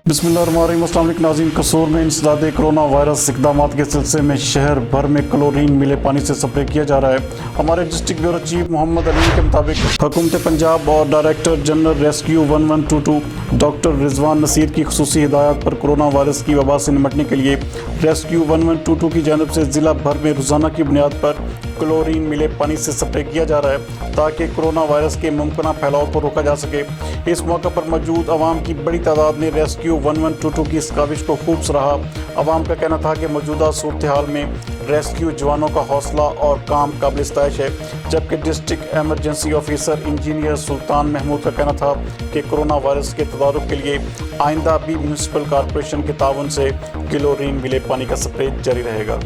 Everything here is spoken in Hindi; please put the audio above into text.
बिस्मिल्लाहिर्रहमानिर्रहीम। अस्सलाम वालेकुम नाज़रीन। कसूर में इंसदाद कोरोना वायरस इक़दामात के सिलसिले में शहर भर में क्लोरीन मिले पानी से स्प्रे किया जा रहा है। हमारे district bureau chief Mohammad Ali के मुताबिक हुकूमत पंजाब और director general rescue 1122 doctor Rizwan Naseer की खुसूसी हिदायत पर कोरोना वायरस की वबा से निपटने के लिए रेस्क्यू 1122 की जानिब से ज़िला भर में रोज़ाना की बुनियाद पर क्लोरीन मिले पानी से स्प्रे किया जा रहा है ताकि कोरोना वायरस के मुमकिन फैलाव को रोका जा सके। इस मौके पर मौजूद आवाम की बड़ी तादाद ने रेस्क्यू 1122 की इस काविश को खूब सराहा। आवाम का कहना था कि मौजूदा सूरत हाल में रेस्क्यू जवानों का हौसला और काम काबिल इस्ताइश है, जबकि डिस्ट्रिक्ट एमरजेंसी ऑफिसर इंजीनियर सुल्तान महमूद का कहना था कि कोरोना वायरस के तदारुक के लिए आइंदा भी म्यूनसिपल कॉरपोरेशन के ताउन से क्लोरीन मिले पानी का स्प्रे जारी रहेगा।